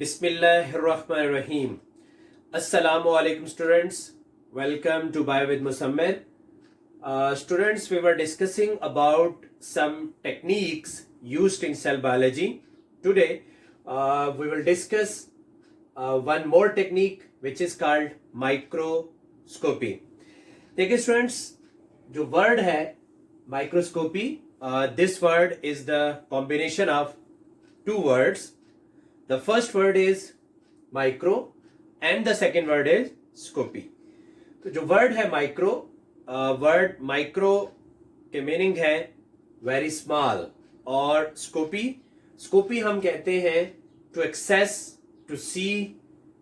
Bismillahirrahmanirrahim. Assalamu alaikum students. Welcome to Bio with Musammir. Students, we were discussing about some techniques used in cell biology. Today, we will discuss one more technique which is called microscopy. देखिए students, जो word है microscopy, this word is the combination of two words. The first word is micro and the second word is scopy. तो जो word है micro, word micro के meaning है very small, और scopy हम कहते हैं टू एक्सेस, टू सी,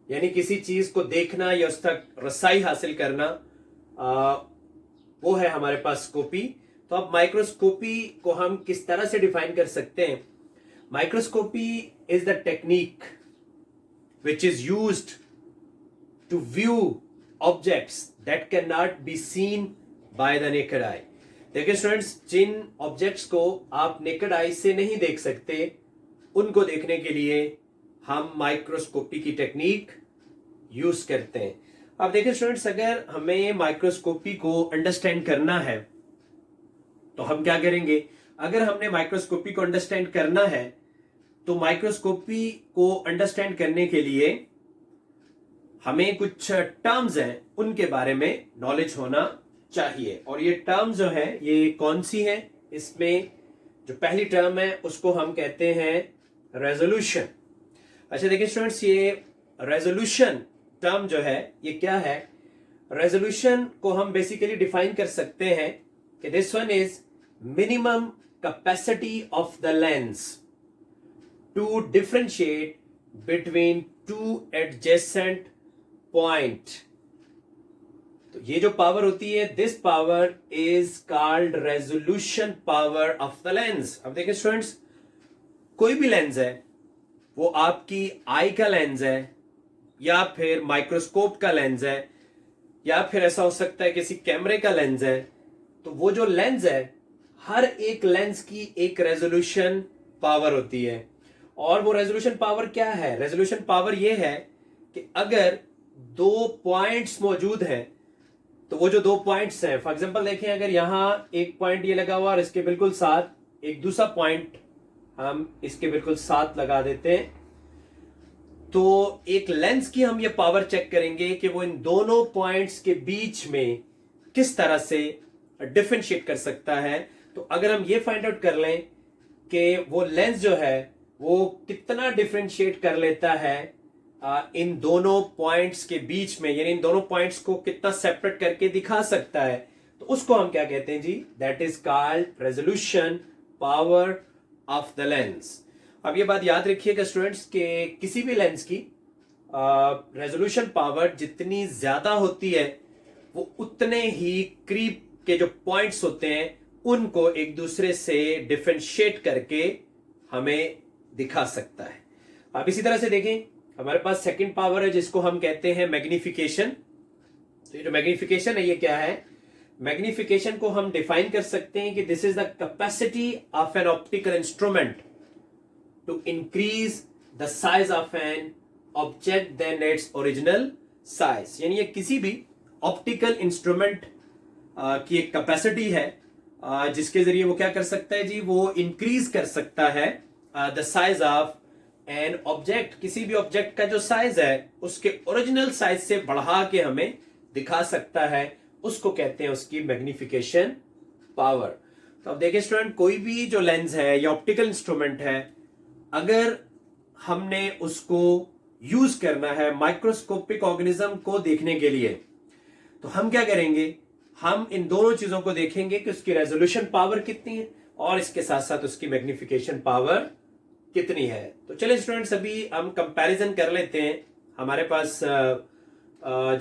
यानी किसी चीज को देखना या उस तक रसाई हासिल करना, वो है हमारे पास स्कोपी. तो अब माइक्रोस्कोपी को हम किस तरह से डिफाइन कर सकते हैं? Microscopy is the technique which is used to view objects that cannot be seen by the naked eye. देखिए स्टूडेंट्स, जिन ऑब्जेक्ट्स को आप नेकेड आई से नहीं देख सकते, उनको देखने के लिए हम माइक्रोस्कोपी की टेक्निक यूज करते हैं. अब देखिए स्टूडेंट्स, अगर हमें माइक्रोस्कोपी को अंडरस्टैंड करना है तो हम क्या करेंगे? अगर हमने माइक्रोस्कोपी को अंडरस्टैंड करना है तो माइक्रोस्कोपी को अंडरस्टैंड करने के लिए हमें कुछ टर्म्स हैं, उनके बारे में नॉलेज होना चाहिए. और ये टर्म्स जो है ये कौन सी है? इसमें जो पहली टर्म है उसको हम कहते हैं रेजोल्यूशन. अच्छा देखिए स्टूडेंट्स, ये रेजोल्यूशन टर्म जो है ये क्या है? रेजोल्यूशन को हम बेसिकली डिफाइन कर सकते हैं कि this one is minimum capacity of the lens to differentiate between two adjacent point. तो ये जो पावर होती है, this power is called resolution power of the lens. अब देखिए स्टूडेंट्स, कोई भी लेंस है, वो आपकी आई का लेंस है या फिर माइक्रोस्कोप का लेंस है या फिर ऐसा हो सकता है किसी कैमरे का लेंस है. तो वो जो लेंस है, हर एक लेंस की एक रेजोल्यूशन पावर होती है. और वो रेजोल्यूशन पावर क्या है? रेजोल्यूशन पावर ये है कि अगर दो पॉइंट्स मौजूद हैं तो वो जो दो पॉइंट्स हैं, फॉर एग्जांपल देखें, अगर यहां एक पॉइंट ये लगा हुआ और इसके बिल्कुल साथ एक दूसरा पॉइंट हम इसके बिल्कुल साथ लगा देते हैं, तो एक लेंस की हम ये पावर चेक करेंगे कि वो इन दोनों पॉइंट्स के बीच में किस तरह से डिफरेंशिएट कर सकता है. तो अगर हम ये फाइंड आउट कर लें कि वो लेंस जो है वो कितना डिफरेंशिएट कर लेता है इन दोनों पॉइंट्स के बीच में, यानी इन दोनों पॉइंट्स को कितना सेपरेट करके दिखा सकता है, तो उसको हम क्या कहते हैं जी? That is called resolution power of the lens. अब ये बात याद रखिएगा स्टूडेंट्स कि किसी भी लेंस की रेजोल्यूशन पावर जितनी ज्यादा होती है, वो उतने ही क्रीप के जो पॉइंट्स होते हैं उनको एक दूसरे से डिफरेंशिएट करके हमें दिखा सकता है. अब इसी तरह से देखें, हमारे पास सेकंड पावर है जिसको हम कहते हैं मैग्निफिकेशन. तो ये जो मैग्निफिकेशन है ये क्या है? मैग्निफिकेशन को हम डिफाइन कर सकते हैं कि this is the capacity of an optical instrument to increase the size of an object then its original size. यानी ये किसी भी ऑप्टिकल इंस्ट्रूमेंट की एक कैपेसिटी है जिसके जरिए वो क्या कर सकता है जी? वो इंक्रीज कर सकता है the size of an object. किसी भी ऑब्जेक्ट का जो साइज है उसके ओरिजिनल साइज से बढ़ा के हमें दिखा सकता है, उसको कहते हैं उसकी मैग्निफिकेशन पावर. तो अब देखिए स्टूडेंट, कोई भी जो लेंस है या ऑप्टिकल इंस्ट्रूमेंट है, अगर हमने उसको यूज करना है माइक्रोस्कोपिक ऑर्गेनिज्म को देखने के लिए, तो हम क्या करेंगे? हम इन दोनों चीजों को देखेंगे कि उसकी रेजोल्यूशन पावर कितनी है और इसके साथ साथ उसकी मैग्निफिकेशन पावर कितनी है. तो चलिए स्टूडेंट्स, अभी हम कंपैरिजन कर लेते हैं. हमारे पास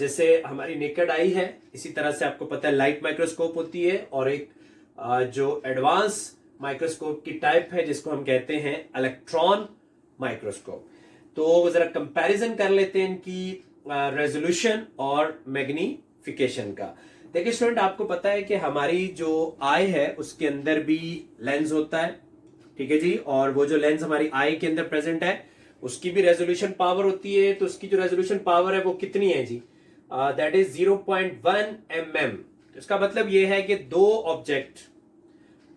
जैसे हमारी नेकेड आई है, इसी तरह से आपको पता है लाइट माइक्रोस्कोप होती है, और एक जो एडवांस माइक्रोस्कोप की टाइप है जिसको हम कहते हैं इलेक्ट्रॉन माइक्रोस्कोप. तो जरा कंपैरिजन कर लेते हैं इनकी रेजोल्यूशन और मैग्निफिकेशन का. देखिए स्टूडेंट, आपको पता है कि हमारी जो आई है उसके अंदर भी लेंस होता है, ठीक है जी. और वो जो लेंस हमारी आई के अंदर प्रेजेंट है उसकी भी रेजोल्यूशन पावर होती है। तो उसकी जो रेजोल्यूशन पावर है वो कितनी है जी, दैट इज 0.1 mm। तो इसका मतलब ये है कि दो ऑब्जेक्ट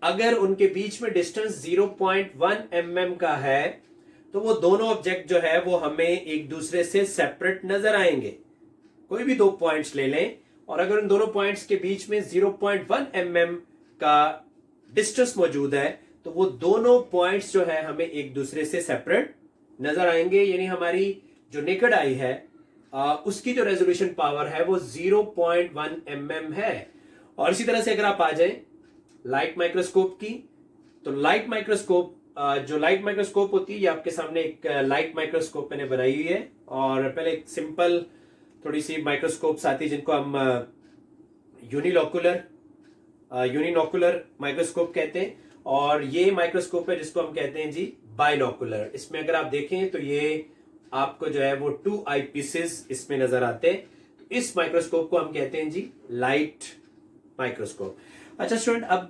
अगर उनके बीच में डिस्टेंस 0.1 mm का है तो वो दोनों ऑब्जेक्ट जो है वो हमें एक दूसरे से सेपरेट नजर आएंगे। कोई भी दो पॉइंट्स ले लें और अगर उन दोनों पॉइंट्स के बीच में 0.1 mm का डिस्टेंस मौजूद है तो वो दोनों पॉइंट्स जो है हमें एक दूसरे से सेपरेट नजर आएंगे। यानी हमारी जो नेकेड आई है उसकी जो रेजोल्यूशन पावर है वो 0.1 mm है। और इसी तरह से अगर आप आ जाएं लाइट माइक्रोस्कोप की, तो लाइट माइक्रोस्कोप जो लाइट माइक्रोस्कोप होती है, ये आपके सामने एक लाइट माइक्रोस्कोप मैंने बनाई हुई है। और पहले एक सिंपल थोड़ी सी माइक्रोस्कोप्स आती है जिनको हम यूनिनोकुलर माइक्रोस्कोप कहते हैं, और ये माइक्रोस्कोप है जिसको हम कहते हैं जी बाइनोकुलर। इसमें अगर आप देखें तो ये आपको जो है वो 2 आई पीसेस इसमें नजर आते हैं। इस माइक्रोस्कोप को हम कहते हैं जी लाइट माइक्रोस्कोप। अच्छा स्टूडेंट, अब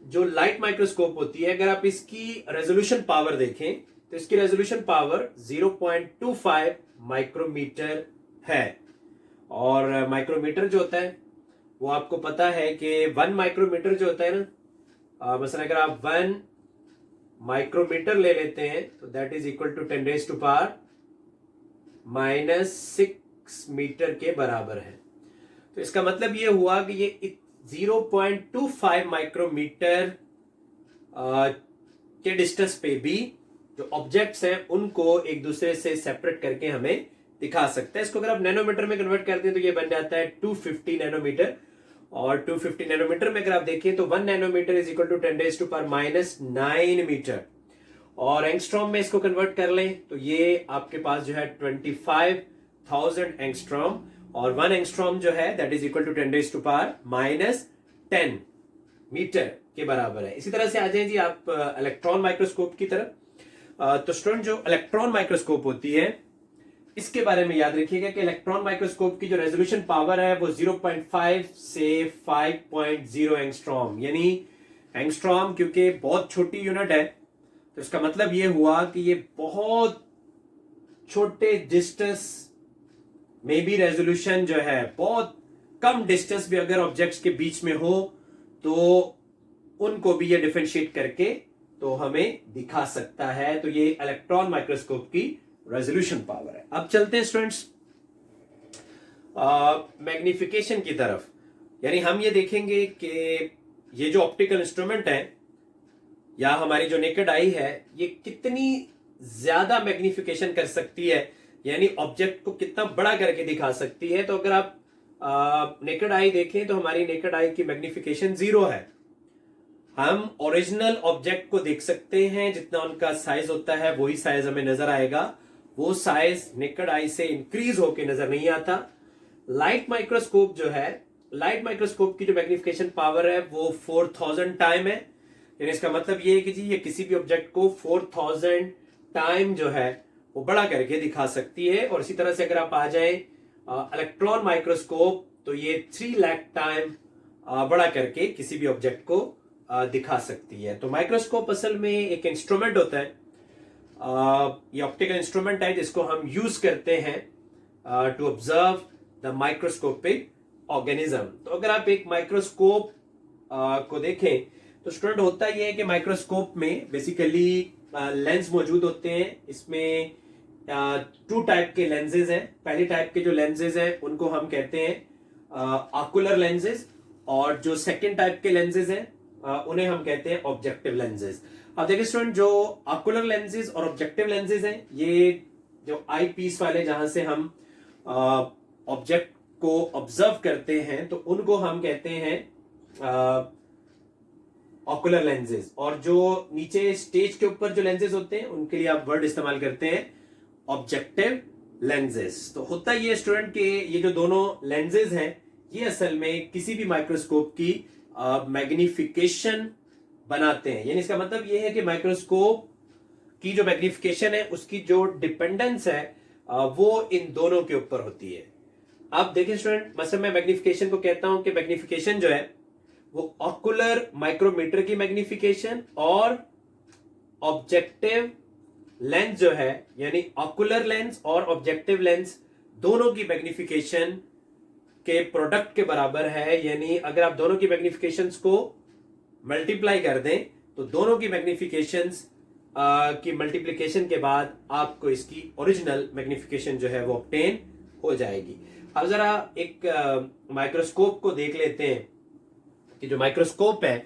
जो लाइट माइक्रोस्कोप होती है अगर आप इसकी रेजोल्यूशन पावर देखें तो इसकी रेजोल्यूशन पावर 0.25 माइक्रोमीटर है। और माइक्रोमीटर जो होता है वो आपको पता है कि 1 माइक्रोमीटर जो होता है ना, मसलन अगर आप 1 माइक्रोमीटर ले लेते हैं तो that is equal to 10 raise to power -6 metre के बराबर है। तो इसका मतलब ये हुआ कि ये 0.25 माइक्रोमीटर के डिस्टेंस पे भी जो ऑब्जेक्ट्स हैं उनको एक दूसरे से सेपरेट करके हमें दिखा सकते हैं। इसको अगर आप नैनोमीटर में कन्वर्ट करते हैं तो ये बन जाता है 250 नैनोमीटर। और 250 नैनोमीटर में अगर आप देखें तो 1 nanometre is equal to 10 raise to power -9 metre. और एंगस्ट्रॉम में इसको कन्वर्ट कर लें तो ये आपके पास जो है 25,000 एंगस्ट्रॉम, और 1 एंगस्ट्रॉम जो है that is equal to 10 raise to power -10 metre के बराबर है। इसी तरह से आ जाए जी आप इलेक्ट्रॉन माइक्रोस्कोप की तरफ। तो स्टूडेंट जो इलेक्ट्रॉन माइक्रोस्कोप होती है इसके बारे में याद रखिएगा कि इलेक्ट्रॉन माइक्रोस्कोप की जो रेजोल्यूशन पावर है वो 0.5 से 5.0 एंगस्ट्रॉम। यानी एंगस्ट्रॉम क्योंकि बहुत छोटी यूनिट है तो इसका मतलब ये हुआ कि ये बहुत छोटे डिस्टेंस में भी रेजोल्यूशन जो है, बहुत कम डिस्टेंस भी अगर ऑब्जेक्ट्स के बीच में हो तो उनको भी ये डिफरेंशिएट करके तो हमें दिखा सकता है। तो ये इलेक्ट्रॉन माइक्रोस्कोप की रेजोल्यूशन पावर है। अब चलते हैं स्टूडेंट्स मैग्निफिकेशन की तरफ। यानी हम ये देखेंगे कि ये जो ऑप्टिकल इंस्ट्रूमेंट है या हमारी जो नेकेड आई है ये कितनी ज्यादा मैग्निफिकेशन कर सकती है, यानी ऑब्जेक्ट को कितना बड़ा करके दिखा सकती है। तो अगर आप नेकेड आई देखें तो हमारी नेकेड आई की मैग्निफिकेशन 0 है। हम ओरिजिनल ऑब्जेक्ट को देख सकते हैं, जितना उनका साइज होता है वही साइज हमें नजर आएगा। वो साइज नेकेड आई से इंक्रीज होके नजर नहीं आता। लाइट माइक्रोस्कोप जो है, लाइट माइक्रोस्कोप की जो मैग्निफिकेशन पावर है वो 4000 टाइम है। यानी इसका मतलब ये है कि जी ये किसी भी ऑब्जेक्ट को 4000 टाइम जो है वो बड़ा करके दिखा सकती है। और इसी तरह से अगर आप आ जाए इलेक्ट्रॉन माइक्रोस्कोप तो ये 3 लाख टाइम बड़ा करके किसी भी ऑब्जेक्ट को दिखा सकती है। तो माइक्रोस्कोप असल में एक इंस्ट्रूमेंट होता है, ये ऑप्टिकल इंस्ट्रूमेंट है जिसको हम यूज करते हैं to observe the microscopic organism. तो अगर आप एक माइक्रोस्कोप को देखें तो स्टूडेंट होता ये है कि माइक्रोस्कोप में बेसिकली लेंस मौजूद होते हैं। इसमें 2 टाइप के लेंसेज हैं। पहले टाइप के जो लेंसेज हैं उनको हम कहते हैं आकुलर लेंसेज, और जो सेकेंड टाइप के लेंसेज हैं उन्हें हम कहते हैं ऑब्जेक्टिव लेंसेज। अब देखिए स्टूडेंट, जो आकुलर लेंसेज और ऑब्जेक्टिव लेंसेज हैं ये जो आई पीस वाले जहां से हम ऑब्जेक्ट को ऑब्जर्व करते हैं तो उनको हम कहते हैं ऑकुलर लेंसेज। और जो नीचे स्टेज के ऊपर जो लेंसेज होते हैं उनके लिए आप वर्ड इस्तेमाल करते हैं ऑब्जेक्टिव लेंसेज। तो होता ये स्टूडेंट के ये जो दोनों लेंसेज हैं ये असल में किसी भी माइक्रोस्कोप की मैग्निफिकेशन बनाते हैं। यानी इसका मतलब ये है कि माइक्रोस्कोप की जो मैग्निफिकेशन है उसकी जो डिपेंडेंस है वो इन दोनों के ऊपर होती है। आप देखिए स्टूडेंट, मतलब मैं मैग्निफिकेशन को कहता हूं कि मैग्निफिकेशन जो है वो ऑकुलर माइक्रोमीटर की मैग्निफिकेशन और ऑब्जेक्टिव लेंस जो है यानी ऑकुलर लेंस और ऑब्जेक्टिव लेंस दोनों की मैग्निफिकेशन के प्रोडक्ट के बराबर है। यानी अगर आप दोनों की मैग्निफिकेशंस को मल्टीप्लाई कर दें तो दोनों की मैग्निफिकेशंस की मल्टीप्लिकेशन के बाद आपको इसकी ओरिजिनल मैग्निफिकेशन जो है वो ऑब्टेन हो जाएगी। अब जरा एक माइक्रोस्कोप को देख लेते हैं कि जो माइक्रोस्कोप है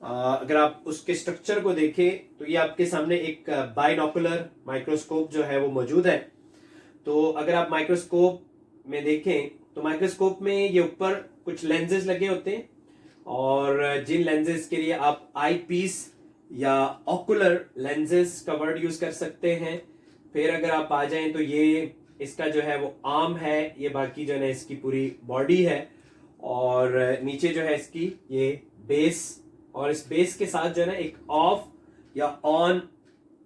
अगर आप उसके स्ट्रक्चर को देखें तो ये आपके सामने एक बाइनोकुलर माइक्रोस्कोप जो है वो मौजूद है। तो अगर आप माइक्रोस्कोप में देखें तो माइक्रोस्कोप में ये ऊपर कुछ लेंसेज लगे होते हैं और जिन लेंसेज के लिए आप आई पीस या ऑकुलर लेंसेज का वर्ड यूज कर सकते हैं। फिर अगर आप आ जाएं तो ये इसका जो है वो आर्म है, ये बाकी जो है इसकी पूरी बॉडी है और नीचे जो है इसकी ये बेस, और इस बेस के साथ जो है ना एक ऑफ या ऑन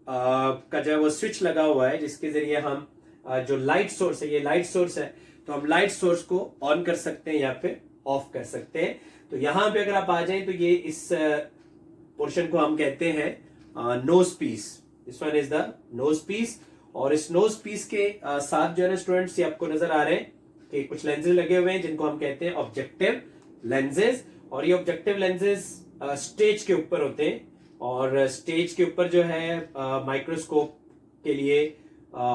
का जो है वो स्विच लगा हुआ है जिसके जरिए हम जो लाइट सोर्स है, ये लाइट सोर्स है, तो हम लाइट सोर्स को ऑन कर सकते हैं या फिर ऑफ कर सकते हैं। तो यहां पे अगर आप आ जाएं तो ये इस पोर्शन को हम कहते हैं nose piece. This one is the nose piece और इस नोज पीस के साथ जो है ना स्टूडेंट्स ये आपको नजर आ रहे हैं कि कुछ लेंसेज लगे हुए हैं जिनको हम कहते हैं ऑब्जेक्टिव लेंसेज। और ये ऑब्जेक्टिव लेंसेज स्टेज के ऊपर होते हैं और स्टेज के ऊपर जो है माइक्रोस्कोप के लिए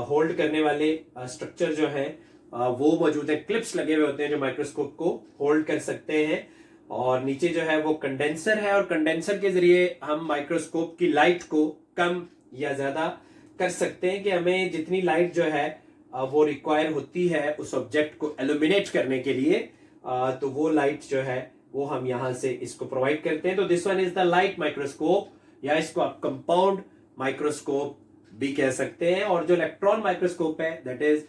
होल्ड करने वाले स्ट्रक्चर जो है वो मौजूद है। क्लिप्स लगे हुए होते हैं जो माइक्रोस्कोप को होल्ड कर सकते हैं और नीचे जो है वो कंडेंसर है और कंडेंसर के जरिए हम माइक्रोस्कोप की लाइट को कम या ज्यादा कर सकते हैं कि हमें जितनी लाइट जो है वो रिक्वायर होती है उस ऑब्जेक्ट को एल्यूमिनेट करने के लिए तो वो लाइट जो है वो हम यहां से इसको प्रोवाइड करते हैं। तो this one is the light microscope या इसको आप कंपाउंड माइक्रोस्कोप भी कह सकते हैं। और जो इलेक्ट्रॉन माइक्रोस्कोप है that is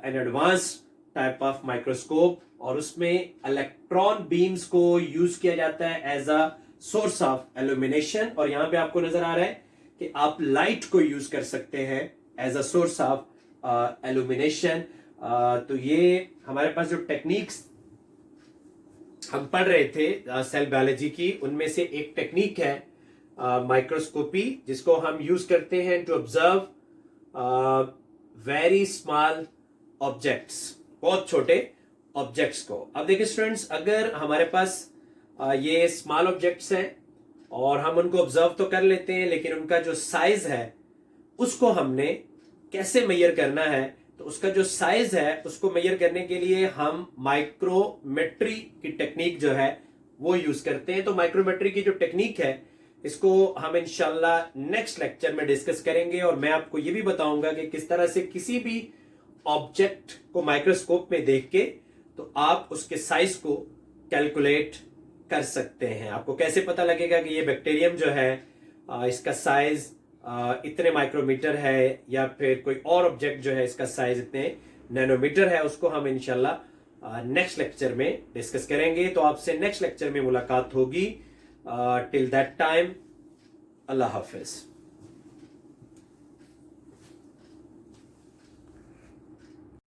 an advance type of microscope और उसमें इलेक्ट्रॉन बीम्स को यूज किया जाता है as a source of illumination. और यहां पे आपको नजर आ रहा है कि आप लाइट को यूज कर सकते हैं as a source of illumination. तो ये हमारे पास जो टेक्निक्स हम पढ़ रहे थे सेल बायोलॉजी की, उनमें से एक टेक्निक है माइक्रोस्कोपी जिसको हम यूज करते हैं to observe very small objects, बहुत छोटे ऑब्जेक्ट्स को। अब देखिए स्टूडेंट्स, अगर हमारे पास ये स्मॉल ऑब्जेक्ट्स हैं और हम उनको ऑब्जर्व तो कर लेते हैं लेकिन उनका जो साइज है उसको हमने कैसे मेजर करना है, तो उसका जो साइज है उसको मेजर करने के लिए हम माइक्रोमेट्री की टेक्निक जो है वो यूज करते हैं। तो माइक्रोमेट्री की जो टेक्निक है इसको हम इंशाल्लाह नेक्स्ट लेक्चर में डिस्कस करेंगे और मैं आपको ये भी बताऊंगा कि किस तरह से किसी भी ऑब्जेक्ट को माइक्रोस्कोप में देख के तो आप उसके साइज को कैलकुलेट कर सकते हैं। आपको कैसे पता लगेगा कि ये बैक्टीरियम जो है इसका साइज इतने माइक्रोमीटर है या फिर कोई और ऑब्जेक्ट जो है इसका साइज इतने नैनोमीटर है, उसको हम इंशाल्लाह नेक्स्ट लेक्चर में डिस्कस करेंगे। तो आपसे नेक्स्ट लेक्चर में मुलाकात होगी। Till that time, Allah Hafiz.